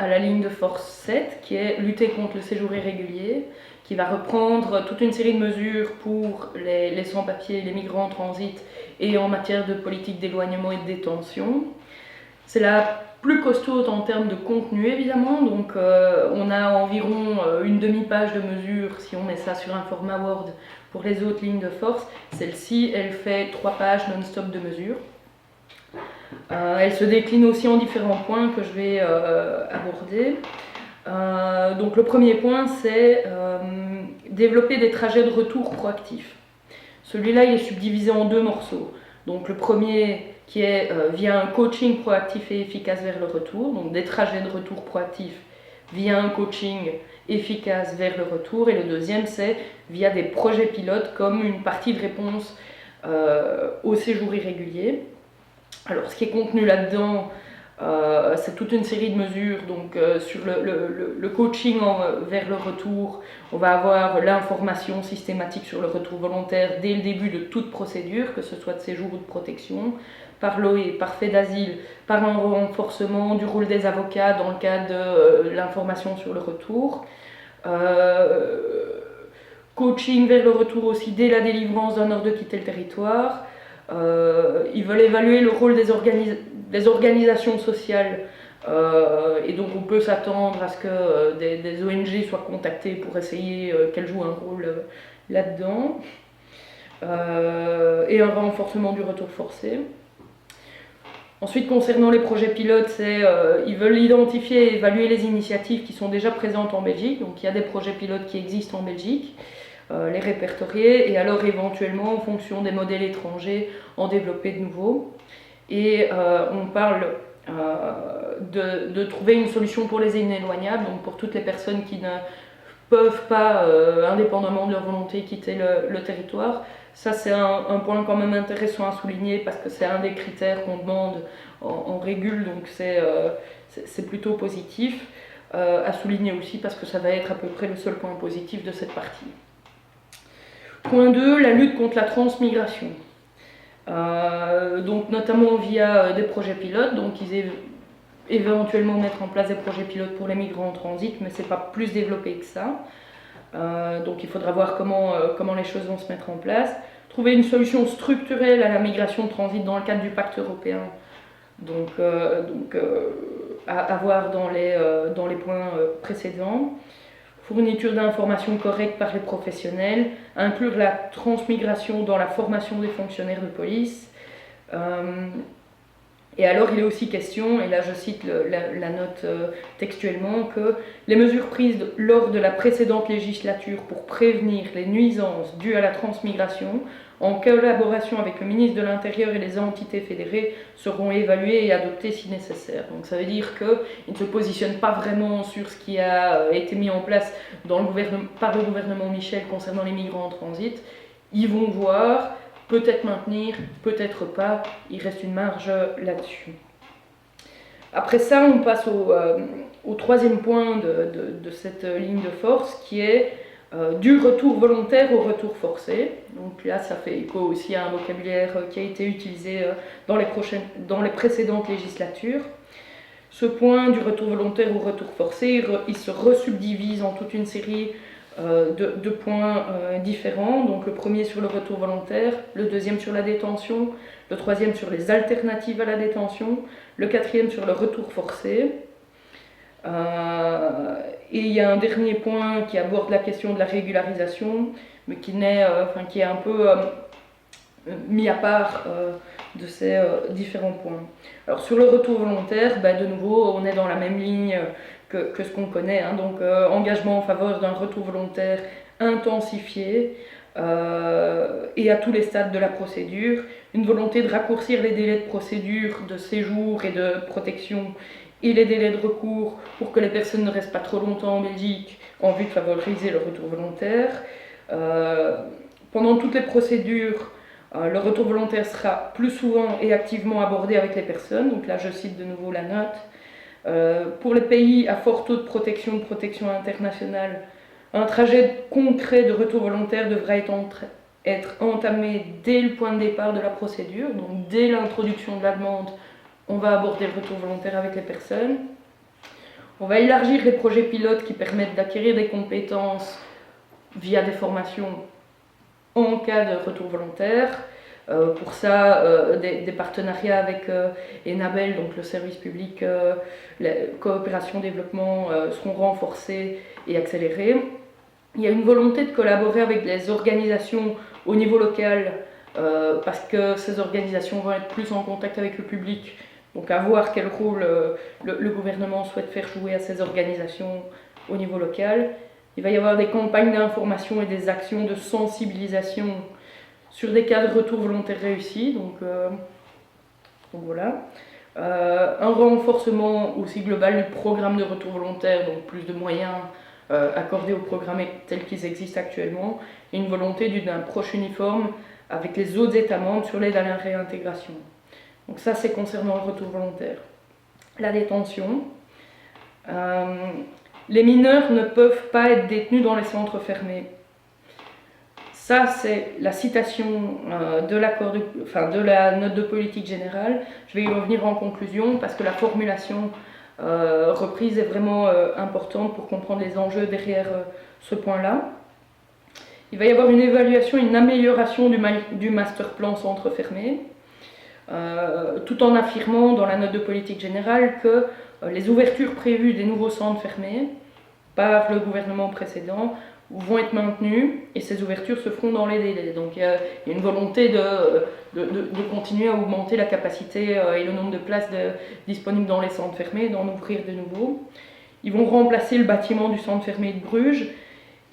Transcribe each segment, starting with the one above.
à la ligne de force 7, qui est lutter contre le séjour irrégulier, qui va reprendre toute une série de mesures pour les sans-papiers, les migrants en transit et en matière de politique d'éloignement et de détention. C'est la plus costaud en termes de contenu évidemment, donc on a environ une demi-page de mesures si on met ça sur un format Word pour les autres lignes de force. Celle-ci, elle fait 3 pages non-stop de mesures. Elle se décline aussi en différents points que je vais aborder. Donc le premier point, c'est développer des trajets de retour proactifs. Celui-là, il est subdivisé en 2 morceaux. Donc le premier qui est via un coaching proactif et efficace vers le retour, donc des trajets de retour proactifs via un coaching efficace vers le retour. Et le deuxième, c'est via des projets pilotes comme une partie de réponse au séjour irrégulier. Alors ce qui est contenu là-dedans, c'est toute une série de mesures. Donc sur le coaching vers le retour, on va avoir l'information systématique sur le retour volontaire dès le début de toute procédure, que ce soit de séjour ou de protection, par l'OE, par fait d'asile, par un renforcement du rôle des avocats dans le cadre de l'information sur le retour. Coaching vers le retour aussi dès la délivrance d'un ordre de quitter le territoire. Ils veulent évaluer le rôle des organisations sociales et donc on peut s'attendre à ce que des ONG soient contactées pour essayer qu'elles jouent un rôle là-dedans. Et un renforcement du retour forcé. Ensuite, concernant les projets pilotes, ils veulent identifier et évaluer les initiatives qui sont déjà présentes en Belgique. Donc il y a des projets pilotes qui existent en Belgique. Les répertorier et alors éventuellement en fonction des modèles étrangers en développer de nouveaux. Et on parle de trouver une solution pour les inéloignables, donc pour toutes les personnes qui ne peuvent pas, indépendamment de leur volonté, quitter le territoire. Ça c'est un point quand même intéressant à souligner parce que c'est un des critères qu'on demande en régule, donc c'est plutôt positif. À souligner aussi parce que ça va être à peu près le seul point positif de cette partie. Point 2, la lutte contre la transmigration. Donc notamment via des projets pilotes, donc ils éventuellement mettre en place des projets pilotes pour les migrants en transit, mais c'est pas plus développé que ça. Donc il faudra voir comment les choses vont se mettre en place. Trouver une solution structurelle à la migration de transit dans le cadre du pacte européen. Donc à voir dans les points précédents. Fourniture d'informations correctes par les professionnels, inclure la transmigration dans la formation des fonctionnaires de police. Et alors il est aussi question, et là je cite la note textuellement, que les mesures prises lors de la précédente législature pour prévenir les nuisances dues à la transmigration, en collaboration avec le ministre de l'Intérieur et les entités fédérées, seront évaluées et adoptées si nécessaire. Donc ça veut dire qu'ils ne se positionnent pas vraiment sur ce qui a été mis en place par le gouvernement Michel concernant les migrants en transit. Ils vont voir, peut-être maintenir, peut-être pas, il reste une marge là-dessus. Après ça, on passe au troisième point de cette ligne de force qui est du retour volontaire au retour forcé. Donc là, ça fait écho aussi à un vocabulaire qui a été utilisé dans les précédentes législatures. Ce point du retour volontaire au retour forcé, il se resubdivise en toute une série de points différents. Donc le premier sur le retour volontaire, le deuxième sur la détention, le troisième sur les alternatives à la détention, le quatrième sur le retour forcé. Et il y a un dernier point qui aborde la question de la régularisation, mais qui est un peu mis à part de ces différents points. Alors sur le retour volontaire, de nouveau, on est dans la même ligne que ce qu'on connaît, hein, donc engagement en faveur d'un retour volontaire intensifié et à tous les stades de la procédure, une volonté de raccourcir les délais de procédure, de séjour et de protection et les délais de recours pour que les personnes ne restent pas trop longtemps en Belgique en vue de favoriser le retour volontaire. Pendant toutes les procédures, le retour volontaire sera plus souvent et activement abordé avec les personnes, donc là je cite de nouveau la note. Pour les pays à fort taux de protection internationale, un trajet concret de retour volontaire devra être entamé dès le point de départ de la procédure, donc dès l'introduction de la demande, on va aborder le retour volontaire avec les personnes. On va élargir les projets pilotes qui permettent d'acquérir des compétences via des formations en cas de retour volontaire. Pour ça, des partenariats avec Enabel, donc le service public, la coopération développement, seront renforcés et accélérés. Il y a une volonté de collaborer avec les organisations au niveau local, parce que ces organisations vont être plus en contact avec le public. Donc à voir quel rôle le gouvernement souhaite faire jouer à ces organisations au niveau local. Il va y avoir des campagnes d'information et des actions de sensibilisation sur des cas de retour volontaire réussis. Donc voilà. Un renforcement aussi global du programme de retour volontaire, donc plus de moyens accordés aux programmes tels qu'ils existent actuellement, et une volonté d'une approche uniforme avec les autres États membres sur l'aide à la réintégration. Donc ça, c'est concernant le retour volontaire. La détention. Les mineurs ne peuvent pas être détenus dans les centres fermés. Ça, c'est la citation de la note de politique générale. Je vais y revenir en conclusion parce que la formulation reprise est vraiment importante pour comprendre les enjeux derrière ce point-là. Il va y avoir une évaluation, une amélioration du master plan centre fermé, tout en affirmant dans la note de politique générale que les ouvertures prévues des nouveaux centres fermés par le gouvernement précédent vont être maintenues et ces ouvertures se feront dans les délais. Donc il y a une volonté de continuer à augmenter la capacité et le nombre de places disponibles dans les centres fermés, d'en ouvrir de nouveaux. Ils vont remplacer le bâtiment du centre fermé de Bruges.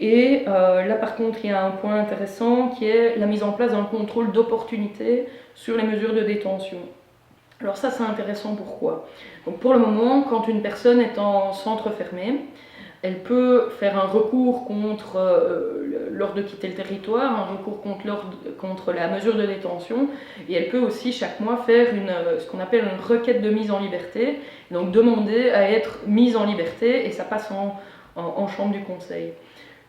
Et là par contre il y a un point intéressant qui est la mise en place d'un contrôle d'opportunité sur les mesures de détention. Alors ça c'est intéressant, pourquoi? Donc pour le moment, quand une personne est en centre fermé, elle peut faire un recours contre l'ordre de quitter le territoire, un recours contre la mesure de détention, et elle peut aussi chaque mois faire ce qu'on appelle une requête de mise en liberté, donc demander à être mise en liberté, et ça passe en chambre du conseil.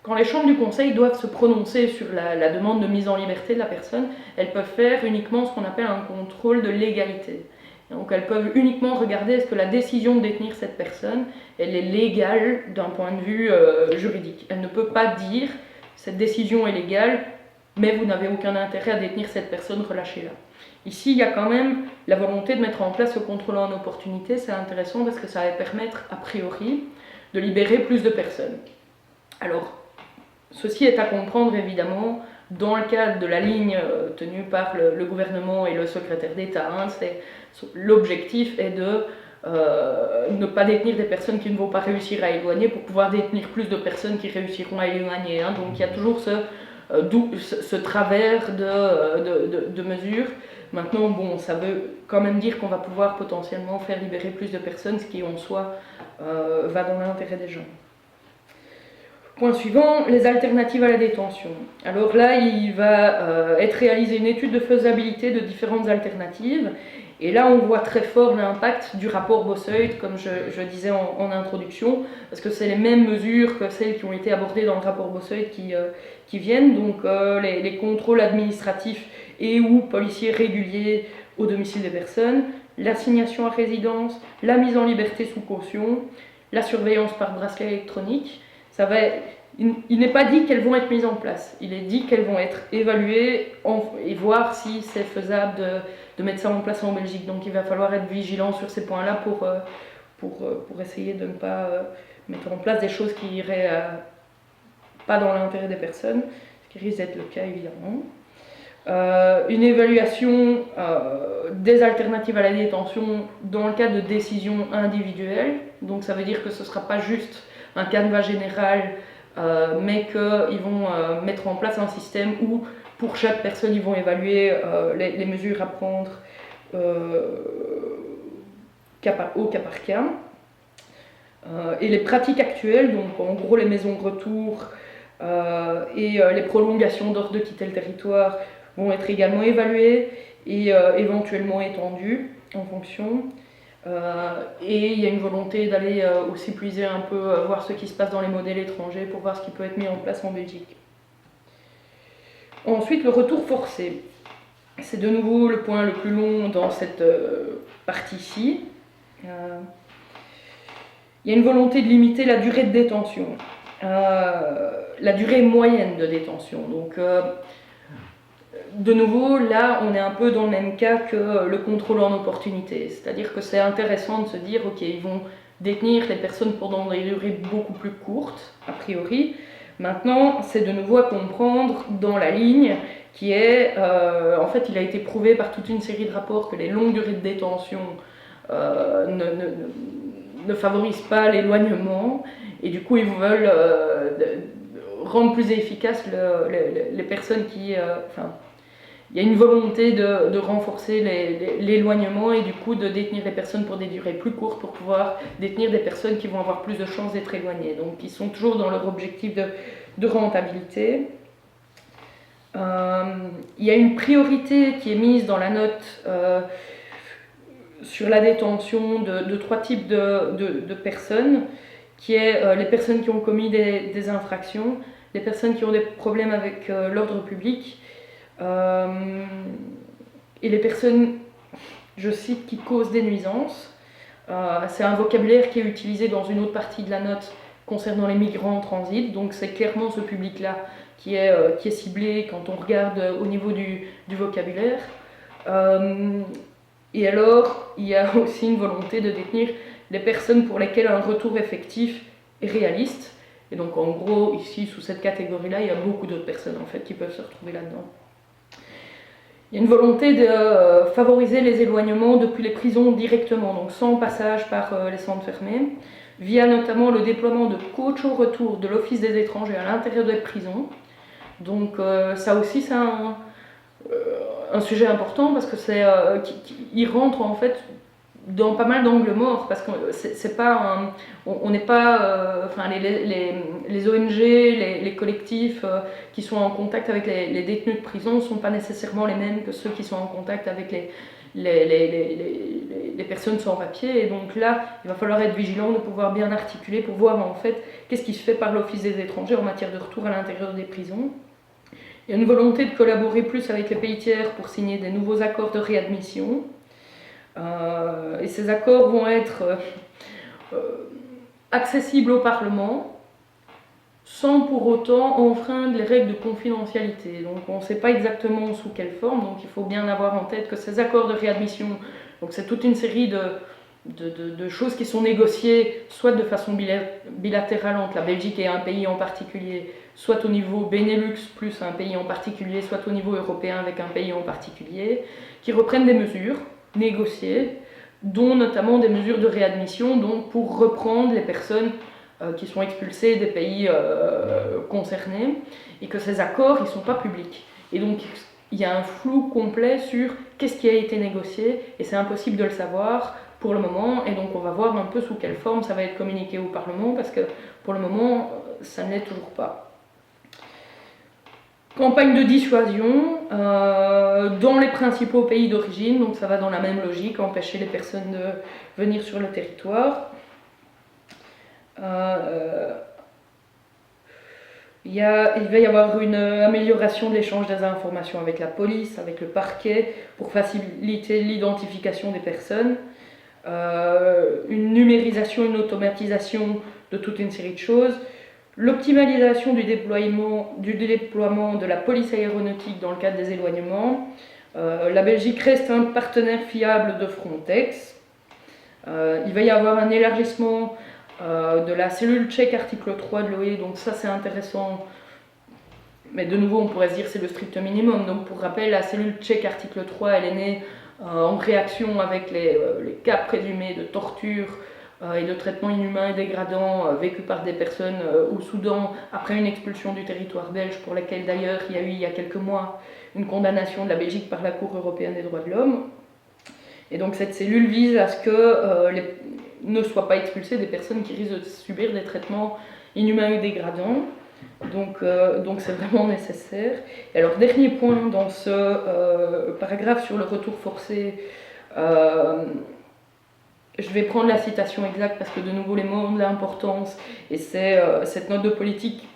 Quand les chambres du conseil doivent se prononcer sur la demande de mise en liberté de la personne, elles peuvent faire uniquement ce qu'on appelle un contrôle de légalité. Donc elles peuvent uniquement regarder est-ce que la décision de détenir cette personne, elle est légale d'un point de vue juridique. Elle ne peut pas dire cette décision est légale, mais vous n'avez aucun intérêt à détenir cette personne, relâchez-la. Ici, il y a quand même la volonté de mettre en place ce contrôle en opportunité. C'est intéressant parce que ça va permettre, a priori, de libérer plus de personnes. Alors, ceci est à comprendre évidemment dans le cadre de la ligne tenue par le gouvernement et le secrétaire d'État. L'objectif est de ne pas détenir des personnes qui ne vont pas réussir à éloigner pour pouvoir détenir plus de personnes qui réussiront à éloigner. Donc il y a toujours ce travers de mesures. Maintenant, bon, ça veut quand même dire qu'on va pouvoir potentiellement faire libérer plus de personnes, ce qui en soi va dans l'intérêt des gens. Point suivant, les alternatives à la détention. Alors là, il va être réalisé une étude de faisabilité de différentes alternatives. Et là, on voit très fort l'impact du rapport Bosseuil, comme je disais en introduction, parce que c'est les mêmes mesures que celles qui ont été abordées dans le rapport Bosseuil qui viennent. Donc les contrôles administratifs et ou policiers réguliers au domicile des personnes, l'assignation à résidence, la mise en liberté sous caution, la surveillance par bracelet électronique. Il n'est pas dit qu'elles vont être mises en place, il est dit qu'elles vont être évaluées et voir si c'est faisable de mettre ça en place en Belgique. Donc il va falloir être vigilant sur ces points-là pour essayer de ne pas mettre en place des choses qui iraient pas dans l'intérêt des personnes, ce qui risque d'être le cas évidemment. Une évaluation des alternatives à la détention dans le cas de décisions individuelles, donc ça veut dire que ce ne sera pas juste un canevas général, mais qu'ils vont mettre en place un système où pour chaque personne ils vont évaluer les mesures à prendre au cas par cas. Et les pratiques actuelles, donc en gros les maisons de retour et les prolongations d'ordre de quitter le territoire vont être également évaluées et éventuellement étendues en fonction. Et il y a une volonté d'aller aussi puiser un peu, voir ce qui se passe dans les modèles étrangers pour voir ce qui peut être mis en place en Belgique. Ensuite, le retour forcé. C'est de nouveau le point le plus long dans cette partie-ci. il y a une volonté de limiter la durée de détention, la durée moyenne de détention. Donc, de nouveau, là, on est un peu dans le même cas que le contrôle en opportunité. C'est-à-dire que c'est intéressant de se dire, ok, ils vont détenir les personnes pendant des durées beaucoup plus courtes, a priori. Maintenant, c'est de nouveau à comprendre dans la ligne qui est, en fait, il a été prouvé par toute une série de rapports que les longues durées de détention ne favorisent pas l'éloignement, et du coup, ils veulent rendre plus efficaces les personnes qui... il y a une volonté de renforcer l'éloignement et du coup de détenir les personnes pour des durées plus courtes pour pouvoir détenir des personnes qui vont avoir plus de chances d'être éloignées. Donc ils sont toujours dans leur objectif de rentabilité. Il y a une priorité qui est mise dans la note sur la détention de trois types de personnes, qui est les personnes qui ont commis des infractions, les personnes qui ont des problèmes avec l'ordre public, et les personnes, je cite, qui causent des nuisances. C'est un vocabulaire qui est utilisé dans une autre partie de la note concernant les migrants en transit, donc c'est clairement ce public-là qui est ciblé quand on regarde au niveau du vocabulaire. Et alors, il y a aussi une volonté de détenir les personnes pour lesquelles un retour effectif est réaliste. Et donc en gros, ici, sous cette catégorie-là, il y a beaucoup d'autres personnes en fait qui peuvent se retrouver là-dedans. Il y a une volonté de favoriser les éloignements depuis les prisons directement, donc sans passage par les centres fermés, via notamment le déploiement de coachs au retour de l'Office des étrangers à l'intérieur des prisons. Donc ça aussi c'est un sujet important parce que il rentre en fait dans pas mal d'angles morts, parce que c'est pas on n'est pas les ONG, les collectifs qui sont en contact avec les détenus de prison ne sont pas nécessairement les mêmes que ceux qui sont en contact avec les personnes sans papier, et donc là il va falloir être vigilant de pouvoir bien articuler pour voir en fait qu'est-ce qui se fait par l'Office des étrangers en matière de retour à l'intérieur des prisons. Il y a une volonté de collaborer plus avec les pays tiers pour signer des nouveaux accords de réadmission. Et ces accords vont être accessibles au Parlement sans pour autant enfreindre les règles de confidentialité. Donc on ne sait pas exactement sous quelle forme, donc il faut bien avoir en tête que ces accords de réadmission, donc c'est toute une série de choses qui sont négociées soit de façon bilatérale entre la Belgique et un pays en particulier, soit au niveau Benelux plus un pays en particulier, soit au niveau européen avec un pays en particulier, qui reprennent des mesures négociées, dont notamment des mesures de réadmission, donc pour reprendre les personnes qui sont expulsées des pays concernés, et que ces accords ils ne sont pas publics. Et donc il y a un flou complet sur qu'est-ce qui a été négocié, et c'est impossible de le savoir pour le moment, et donc on va voir un peu sous quelle forme ça va être communiqué au Parlement, parce que pour le moment ça ne l'est toujours pas. Campagne de dissuasion dans les principaux pays d'origine, donc ça va dans la même logique, empêcher les personnes de venir sur le territoire. Il va y avoir une amélioration de l'échange des informations avec la police, avec le parquet, pour faciliter l'identification des personnes. Une numérisation, une automatisation de toute une série de choses. L'optimalisation du déploiement de la police aéronautique dans le cadre des éloignements. La Belgique reste un partenaire fiable de Frontex. Il va y avoir un élargissement de la cellule tchèque article 3 de l'OE, donc ça c'est intéressant, mais de nouveau on pourrait se dire c'est le strict minimum. Donc pour rappel, la cellule tchèque article 3 elle est née en réaction avec les cas présumés de torture et de traitements inhumains et dégradants vécus par des personnes au Soudan après une expulsion du territoire belge, pour laquelle d'ailleurs il y a eu il y a quelques mois une condamnation de la Belgique par la Cour européenne des droits de l'homme. Et donc cette cellule vise à ce que ne soient pas expulsées des personnes qui risquent de subir des traitements inhumains et dégradants. Donc c'est vraiment nécessaire. Et alors dernier point dans ce paragraphe sur le retour forcé, je vais prendre la citation exacte parce que de nouveau les mots ont de l'importance, et c'est cette note de politique.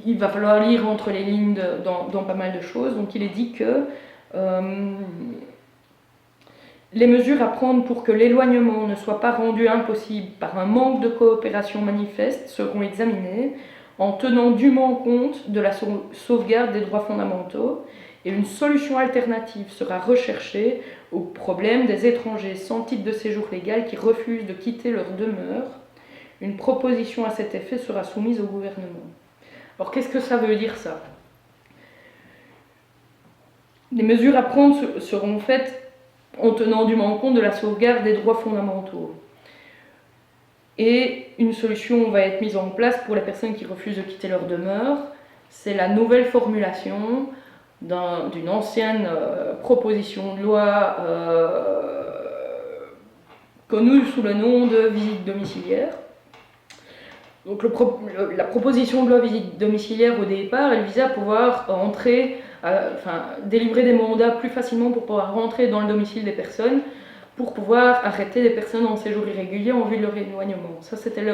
Il va falloir lire entre les lignes dans pas mal de choses. Donc il est dit que Les mesures à prendre pour que l'éloignement ne soit pas rendu impossible par un manque de coopération manifeste seront examinées en tenant dûment compte de la sauvegarde des droits fondamentaux, et une solution alternative sera recherchée au problème des étrangers sans titre de séjour légal qui refusent de quitter leur demeure. Une proposition à cet effet sera soumise au gouvernement. Alors qu'est-ce que ça veut dire ça? Les mesures à prendre seront faites en tenant dûment compte de la sauvegarde des droits fondamentaux. Et une solution va être mise en place pour les personnes qui refusent de quitter leur demeure. C'est la nouvelle formulation d'une ancienne proposition de loi connue sous le nom de visite domiciliaire. Donc la proposition de loi visite domiciliaire au départ, elle visait à pouvoir délivrer des mandats plus facilement pour pouvoir rentrer dans le domicile des personnes, pour pouvoir arrêter des personnes en séjour irrégulier en vue de leur éloignement. Ça, c'était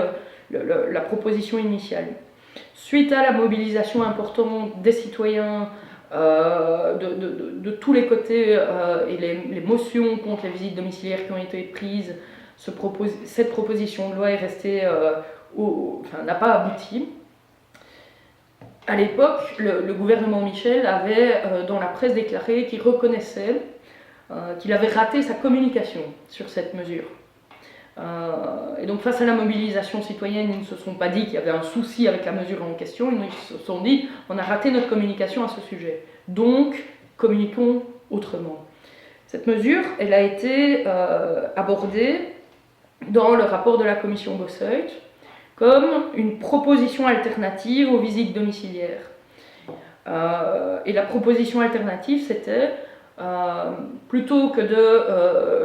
la proposition initiale. Suite à la mobilisation importante des citoyens de tous les côtés et les motions contre les visites domiciliaires qui ont été prises, cette proposition de loi est restée, n'a pas abouti. À l'époque, le gouvernement Michel avait dans la presse déclaré qu'il reconnaissait qu'il avait raté sa communication sur cette mesure. Et donc face à la mobilisation citoyenne, ils ne se sont pas dit qu'il y avait un souci avec la mesure en question, ils se sont dit on a raté notre communication à ce sujet, donc communiquons autrement. Cette mesure, elle a été abordée dans le rapport de la commission Bosseuil comme une proposition alternative aux visites domiciliaires. Et la proposition alternative, c'était plutôt que de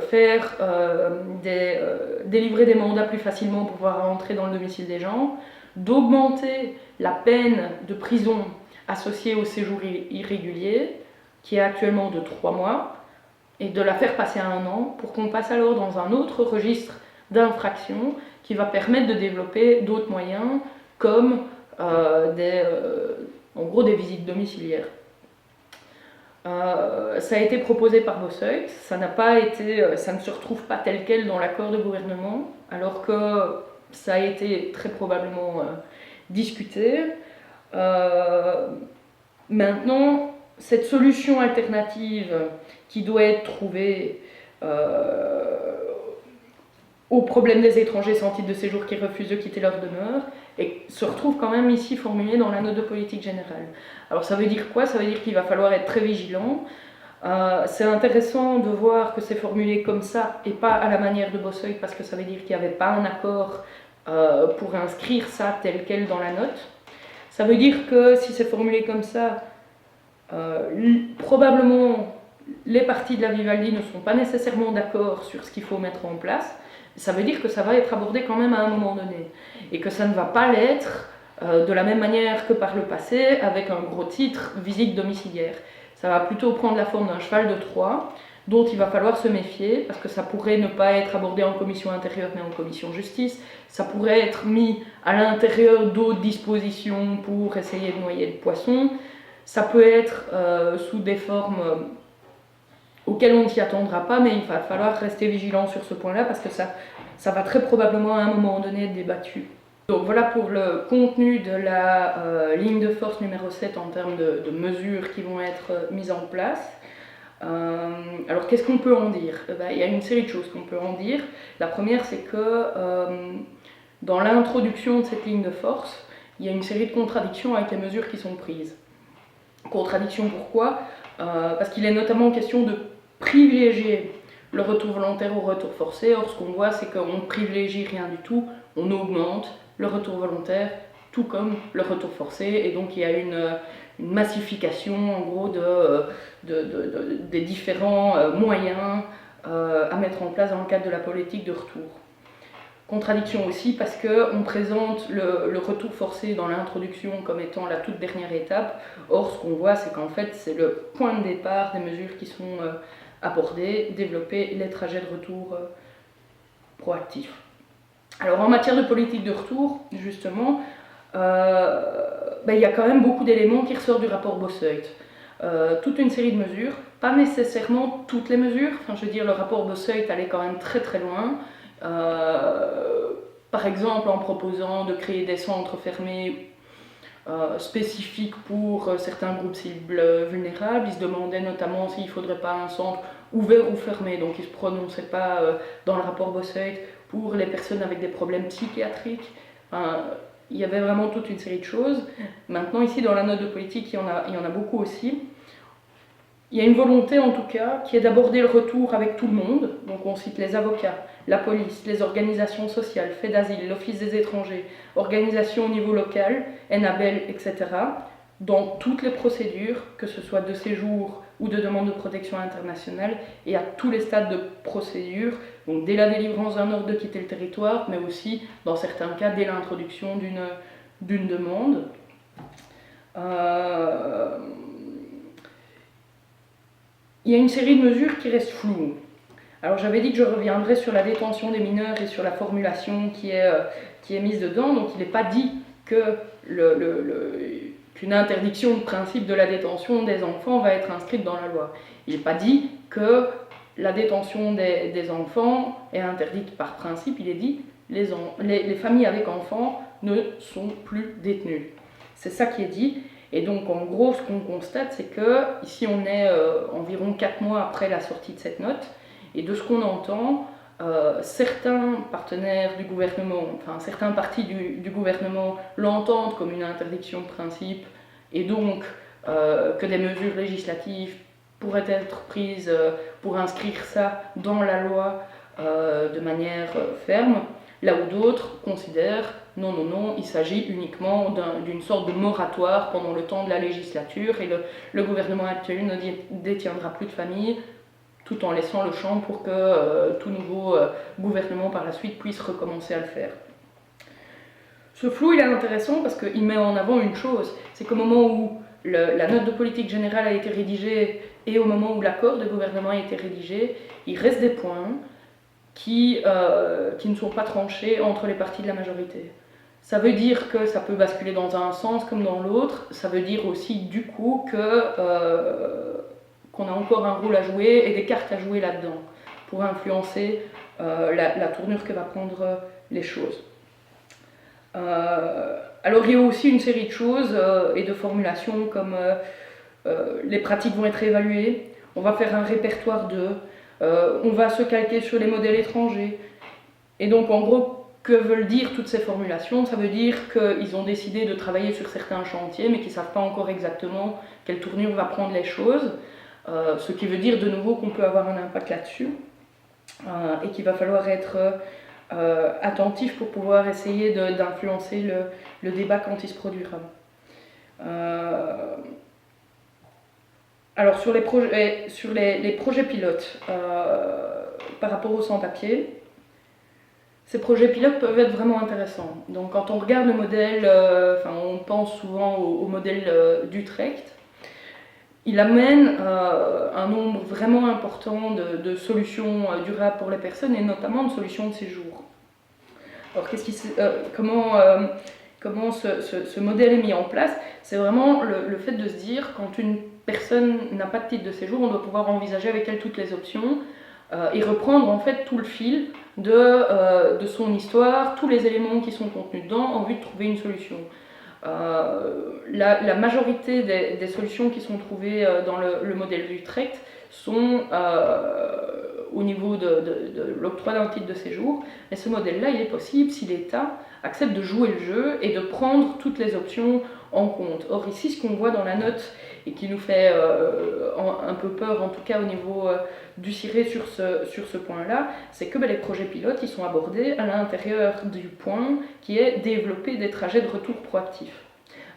délivrer des mandats plus facilement pour pouvoir rentrer dans le domicile des gens, d'augmenter la peine de prison associée au séjour irrégulier, qui est actuellement de 3 mois, et de la faire passer à 1 an, pour qu'on passe alors dans un autre registre d'infractions qui va permettre de développer d'autres moyens, comme des visites domiciliaires. Ça a été proposé par Bosseuil, ça ne se retrouve pas tel quel dans l'accord de gouvernement, alors que ça a été très probablement discuté. Maintenant, cette solution alternative qui doit être trouvée au problème des étrangers sans titre de séjour qui refusent de quitter leur demeure, et se retrouve quand même ici formulée dans la note de politique générale. Alors ça veut dire quoi? Ça veut dire qu'il va falloir être très vigilant. C'est intéressant de voir que c'est formulé comme ça et pas à la manière de Bosseuil, parce que ça veut dire qu'il n'y avait pas un accord pour inscrire ça tel quel dans la note. Ça veut dire que si c'est formulé comme ça, probablement les partis de la Vivaldi ne sont pas nécessairement d'accord sur ce qu'il faut mettre en place. Ça veut dire que ça va être abordé quand même à un moment donné, et que ça ne va pas l'être de la même manière que par le passé, avec un gros titre, visite domiciliaire. Ça va plutôt prendre la forme d'un cheval de Troie, dont il va falloir se méfier, parce que ça pourrait ne pas être abordé en commission intérieure, mais en commission justice. Ça pourrait être mis à l'intérieur d'autres dispositions pour essayer de noyer le poisson. Ça peut être sous des formes auxquelles on ne s'y attendra pas, mais il va falloir rester vigilant sur ce point-là, parce que ça va très probablement à un moment donné être débattu. Donc voilà pour le contenu de la ligne de force numéro 7 en termes de mesures qui vont être mises en place. Alors qu'est-ce qu'on peut en dire? Il y a une série de choses qu'on peut en dire. La première, c'est que dans l'introduction de cette ligne de force, il y a une série de contradictions avec les mesures qui sont prises. Contradictions pourquoi? Parce qu'il est notamment question de privilégier le retour volontaire au retour forcé. Or, ce qu'on voit, c'est qu'on ne privilégie rien du tout, on augmente le retour volontaire, tout comme le retour forcé, et donc il y a une massification en gros des différents moyens à mettre en place dans le cadre de la politique de retour. Contradiction aussi parce qu'on présente le retour forcé dans l'introduction comme étant la toute dernière étape. Or, ce qu'on voit, c'est qu'en fait, c'est le point de départ des mesures qui sont abordées, développer les trajets de retour proactifs. Alors, en matière de politique de retour, justement, il y a quand même beaucoup d'éléments qui ressortent du rapport Bosseuil. Toute une série de mesures Pas nécessairement toutes les mesures, enfin, je veux dire, le rapport Bosseuil allait quand même très très loin. Par exemple, en proposant de créer des centres fermés spécifiques pour certains groupes cibles vulnérables. Il se demandait notamment s'il ne faudrait pas un centre ouvert ou fermé, donc il ne se prononçait pas dans le rapport Bosseuil pour les personnes avec des problèmes psychiatriques. Enfin, il y avait vraiment toute une série de choses. Maintenant, ici, dans la note de politique, il y en a beaucoup aussi. Il y a une volonté, en tout cas, qui est d'aborder le retour avec tout le monde. Donc on cite les avocats, la police, les organisations sociales, Fait d'asile, l'Office des étrangers, organisations au niveau local, ENABEL, etc. Dans toutes les procédures, que ce soit de séjour ou de demande de protection internationale, et à tous les stades de procédure, donc dès la délivrance d'un ordre de quitter le territoire, mais aussi, dans certains cas, dès l'introduction d'une demande. Il y a une série de mesures qui restent floues. Alors j'avais dit que je reviendrais sur la détention des mineurs et sur la formulation qui est mise dedans, donc il n'est pas dit que qu'une interdiction de principe de la détention des enfants va être inscrite dans la loi. Il n'est pas dit que la détention des enfants est interdite par principe, il est dit les familles avec enfants ne sont plus détenues. C'est ça qui est dit. Et donc en gros ce qu'on constate c'est que ici on est environ 4 mois après la sortie de cette note, et de ce qu'on entend, certains partenaires du gouvernement, enfin certains partis du gouvernement l'entendent comme une interdiction de principe, et donc que des mesures législatives pourraient être prises pour inscrire ça dans la loi de manière ferme, là où d'autres considèrent non, non, non, il s'agit uniquement d'une sorte de moratoire pendant le temps de la législature, et le gouvernement actuel ne détiendra plus de famille, tout en laissant le champ pour que tout nouveau gouvernement par la suite puisse recommencer à le faire. Ce flou il est intéressant parce qu'il met en avant une chose, c'est qu'au moment où la note de politique générale a été rédigée et au moment où l'accord de gouvernement a été rédigé, il reste des points qui ne sont pas tranchés entre les partis de la majorité. Ça veut dire que ça peut basculer dans un sens comme dans l'autre, ça veut dire aussi du coup qu'on a encore un rôle à jouer et des cartes à jouer là-dedans pour influencer la tournure que va prendre les choses. Alors il y a aussi une série de choses et de formulations comme les pratiques vont être évaluées, on va faire un répertoire on va se calquer sur les modèles étrangers. Et donc en gros, que veulent dire toutes ces formulations? Ça veut dire qu'ils ont décidé de travailler sur certains chantiers, mais qu'ils ne savent pas encore exactement quelle tournure va prendre les choses, ce qui veut dire de nouveau qu'on peut avoir un impact là-dessus, et qu'il va falloir être attentif pour pouvoir essayer d'influencer le débat quand il se produira. Alors sur les projets pilotes, par rapport aux sans-papiers, ces projets pilotes peuvent être vraiment intéressants. Donc quand on regarde le modèle, on pense souvent au modèle d'Utrecht, il amène un nombre vraiment important de solutions durables pour les personnes, et notamment de solutions de séjour. Alors comment ce modèle est mis en place? C'est vraiment le fait de se dire, quand une personne n'a pas de titre de séjour, on doit pouvoir envisager avec elle toutes les options, et reprendre en fait tout le fil de son histoire, tous les éléments qui sont contenus dedans, en vue de trouver une solution. La majorité des solutions qui sont trouvées dans le modèle d'Utrecht sont au niveau de l'octroi d'un titre de séjour, mais ce modèle-là, il est possible si l'État accepte de jouer le jeu et de prendre toutes les options en compte. Or ici, ce qu'on voit dans la note, et qui nous fait un peu peur, en tout cas au niveau du CIRE sur ce point-là, c'est que les projets pilotes, ils sont abordés à l'intérieur du point qui est développer des trajets de retour proactifs.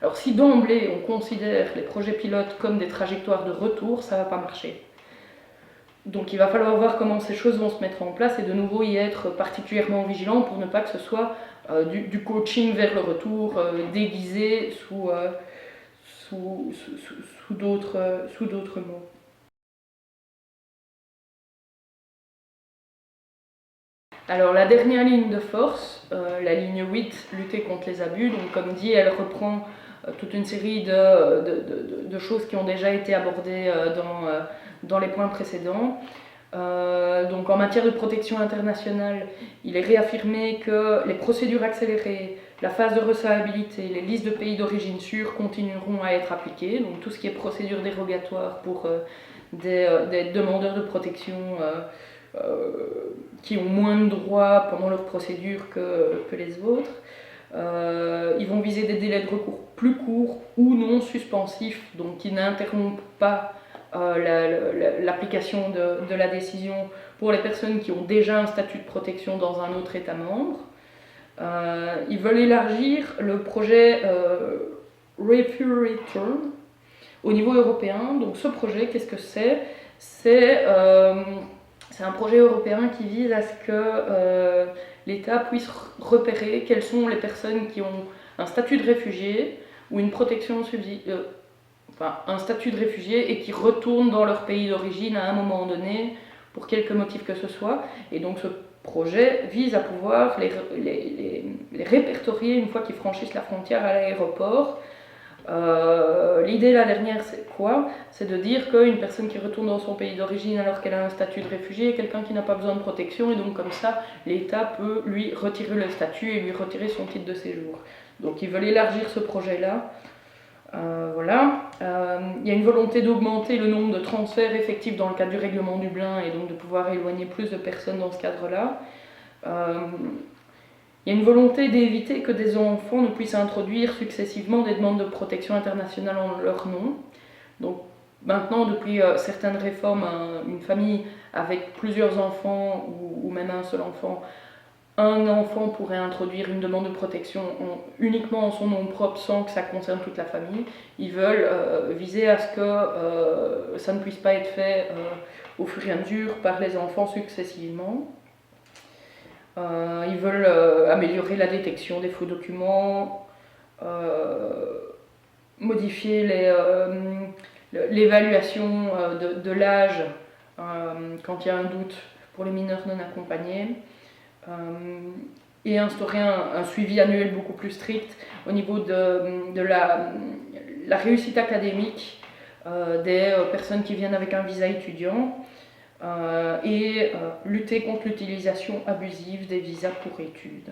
Alors si d'emblée on considère les projets pilotes comme des trajectoires de retour, ça ne va pas marcher. Donc il va falloir voir comment ces choses vont se mettre en place, et de nouveau y être particulièrement vigilant pour ne pas que ce soit du coaching vers le retour déguisé sous d'autres mots. Alors la dernière ligne de force, la ligne 8, lutter contre les abus, donc comme dit, elle reprend toute une série de choses qui ont déjà été abordées dans les points précédents. Donc en matière de protection internationale, il est réaffirmé que les procédures accélérées, la phase de recevabilité, les listes de pays d'origine sûrs continueront à être appliquées. Donc tout ce qui est procédure dérogatoire pour des demandeurs de protection qui ont moins de droits pendant leur procédure que les autres. Ils vont viser des délais de recours plus courts ou non suspensifs, donc qui n'interrompent pas l'application de la décision pour les personnes qui ont déjà un statut de protection dans un autre État membre. Ils veulent élargir le projet Refugee Return au niveau européen. Donc ce projet, qu'est-ce que c'est ? C'est un projet européen qui vise à ce que l'État puisse repérer quelles sont les personnes qui ont un statut de réfugié ou une protection un statut de réfugié et qui retournent dans leur pays d'origine à un moment donné pour quelque motif que ce soit. Et donc ce projet vise à pouvoir les répertorier une fois qu'ils franchissent la frontière à l'aéroport. L'idée la dernière, c'est quoi ? C'est de dire qu'une personne qui retourne dans son pays d'origine alors qu'elle a un statut de réfugié est quelqu'un qui n'a pas besoin de protection, et donc comme ça, l'État peut lui retirer le statut et lui retirer son titre de séjour. Donc ils veulent élargir ce projet-là. Voilà. Il y a une volonté d'augmenter le nombre de transferts effectifs dans le cadre du règlement Dublin et donc de pouvoir éloigner plus de personnes dans ce cadre-là. Il y a une volonté d'éviter que des enfants ne puissent introduire successivement des demandes de protection internationale en leur nom. Donc maintenant, depuis certaines réformes, une famille avec plusieurs enfants ou même un seul enfant, un enfant pourrait introduire une demande de protection uniquement en son nom propre sans que ça concerne toute la famille. Ils veulent viser à ce que ça ne puisse pas être fait au fur et à mesure par les enfants successivement. Ils veulent améliorer la détection des faux documents, modifier l'évaluation de l'âge quand il y a un doute pour les mineurs non accompagnés, et instaurer un suivi annuel beaucoup plus strict au niveau de la réussite académique des personnes qui viennent avec un visa étudiant. Et lutter contre l'utilisation abusive des visas pour études.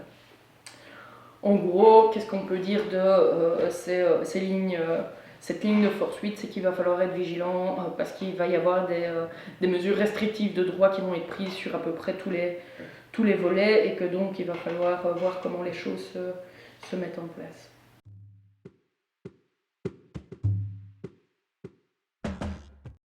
En gros, qu'est-ce qu'on peut dire de cette ligne de force 8 ? C'est qu'il va falloir être vigilant parce qu'il va y avoir des mesures restrictives de droit qui vont être prises sur à peu près tous les volets, et que donc il va falloir voir comment les choses se mettent en place.